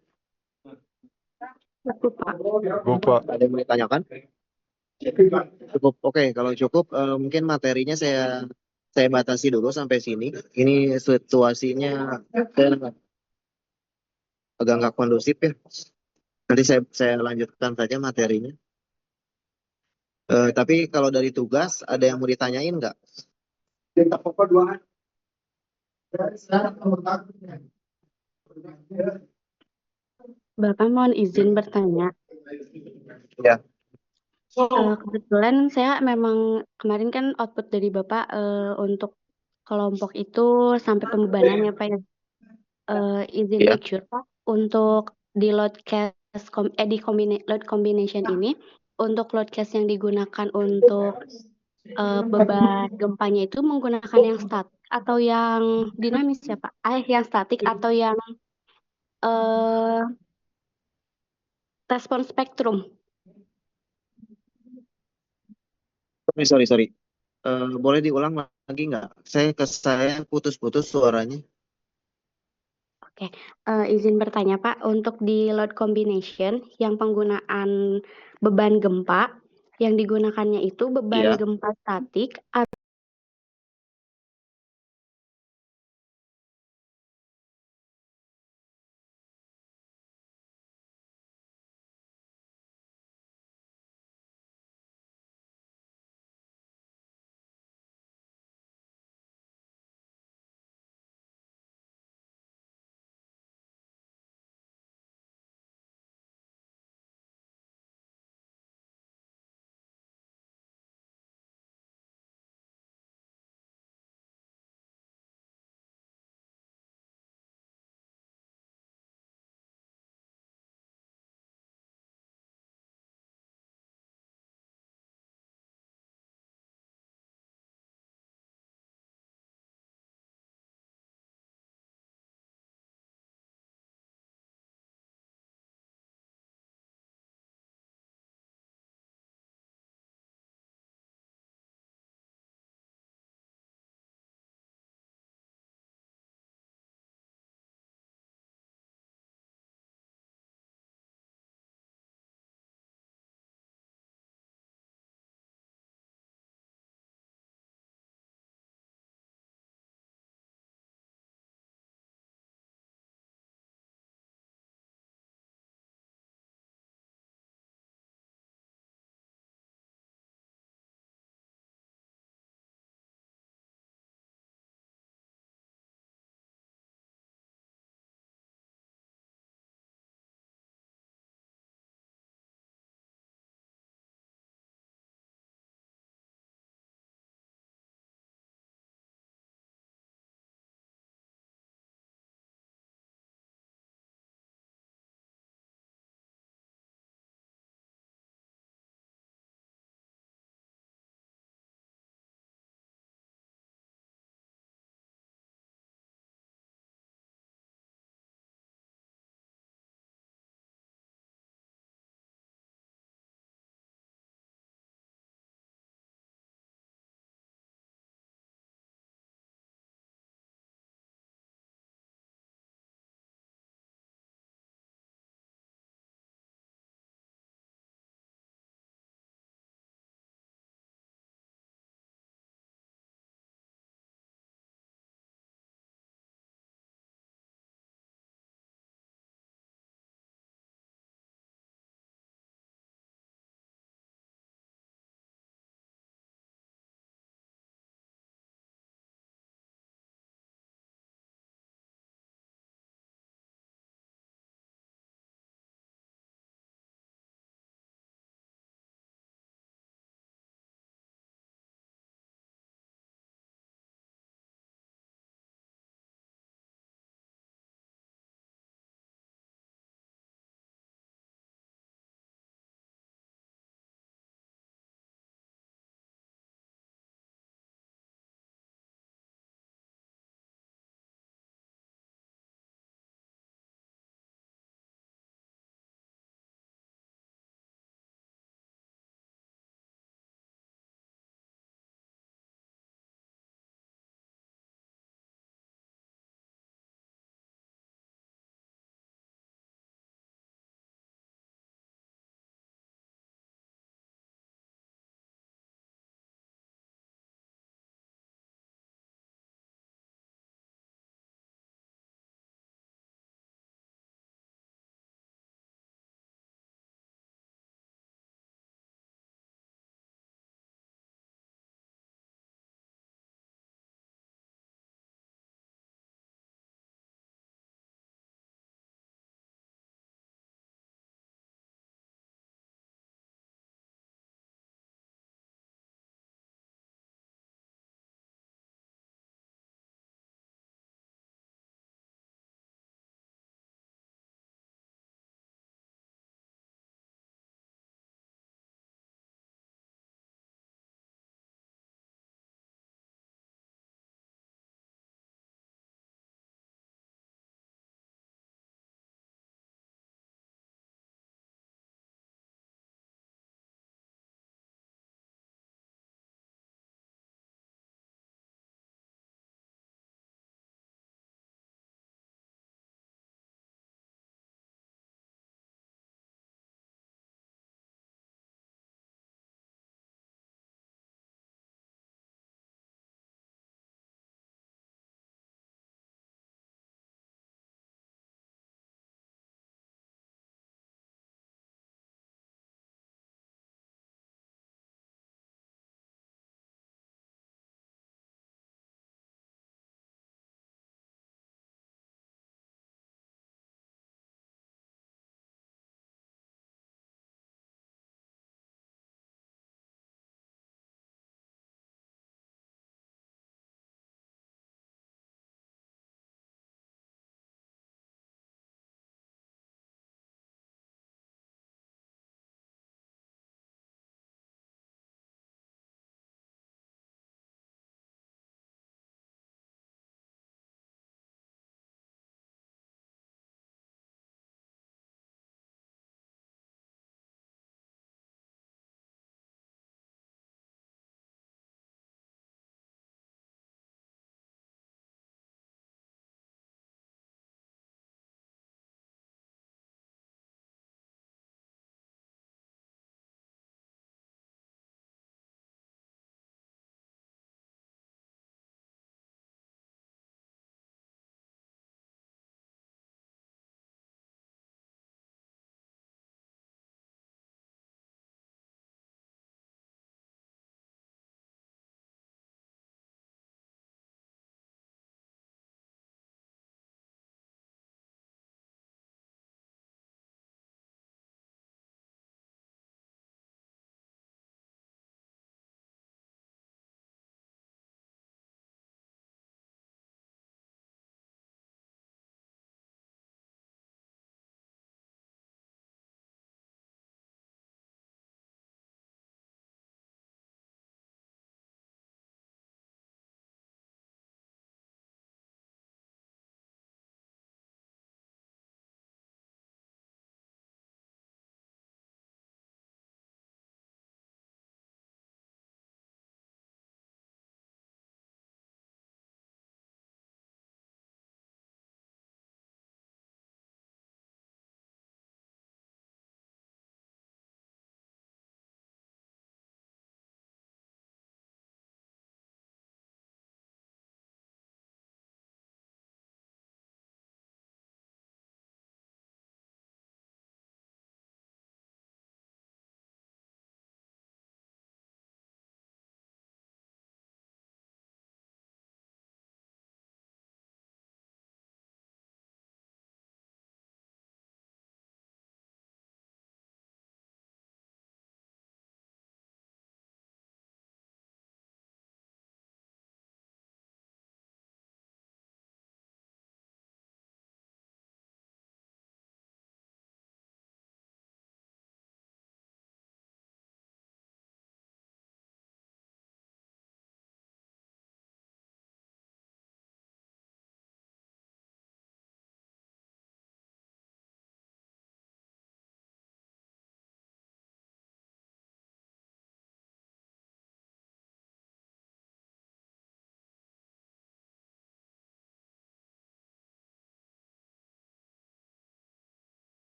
Cukup, Pak. Lupa. Ada yang mau ditanyakan? Cukup. Oke, kalau cukup mungkin materinya saya batasi dulu sampai sini. Ini situasinya agak nggak kondusif ya. Nanti saya lanjutkan saja materinya. Tapi kalau dari tugas ada yang mau ditanyain nggak? Bapak mohon izin bertanya. Ya. Kebetulan saya memang kemarin kan output dari Bapak untuk kelompok itu sampai pembebanan ya Pak ya. Izin Ya. make sure Pak untuk di load combination ini untuk load case yang digunakan untuk beban gempanya itu menggunakan yang statik atau yang dinamis ya Pak? Yang statik atau yang eh, respon spektrum? Sorry. Boleh diulang lagi nggak? Saya putus-putus suaranya. Oke, izin bertanya Pak, untuk di load combination yang penggunaan beban gempa yang digunakannya itu beban Iya. gempa statik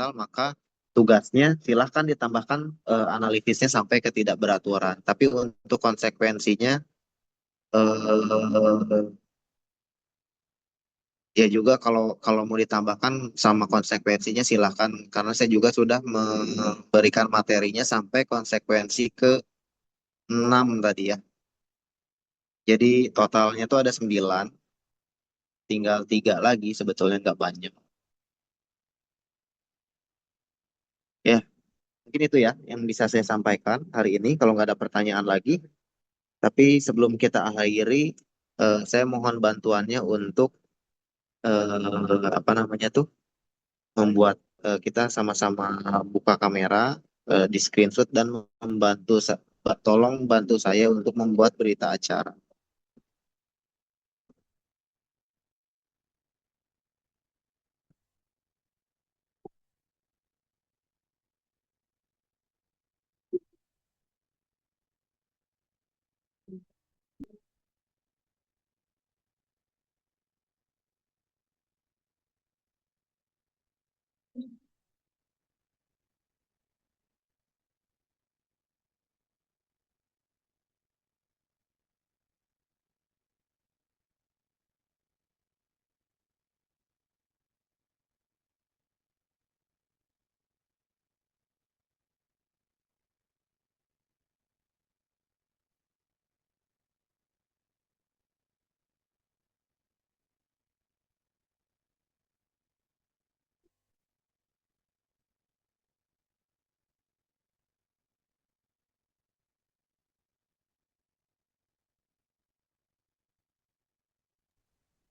total, maka tugasnya silahkan ditambahkan analisisnya sampai ketidakberaturan. Tapi untuk konsekuensinya ya juga kalau mau ditambahkan sama konsekuensinya silahkan, karena saya juga sudah memberikan materinya sampai konsekuensi ke 6 tadi ya. Jadi totalnya tuh ada 9, tinggal 3 lagi, sebetulnya nggak banyak. Ya, mungkin itu ya yang bisa saya sampaikan hari ini. Kalau nggak ada pertanyaan lagi, tapi sebelum kita akhiri, saya mohon bantuannya untuk apa namanya tuh, membuat kita sama-sama buka kamera, di screenshot dan tolong bantu saya untuk membuat berita acara.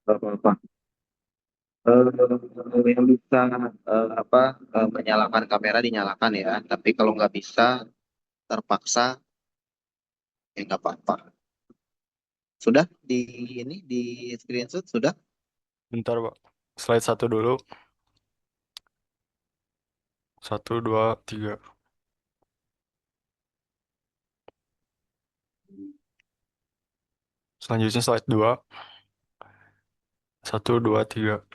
Bapak-bapak. Yang bisa menyalakan kamera dinyalakan ya. Tapi kalau nggak bisa, terpaksa ya nggak apa-apa. Sudah di screenshot sudah. Bentar, Pak. Slide 1 dulu. 1, 2, 3. Selanjutnya slide 2. 1, 2, 3.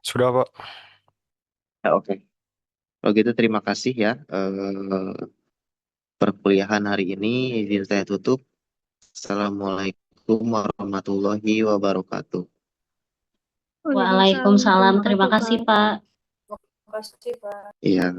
Sudah, Pak. Ya, oke. Kalau gitu terima kasih ya. Perkuliahan hari ini izin saya tutup. Assalamualaikum warahmatullahi wabarakatuh. Waalaikumsalam. Terima kasih, Pak. Terima kasih, Pak. Iya.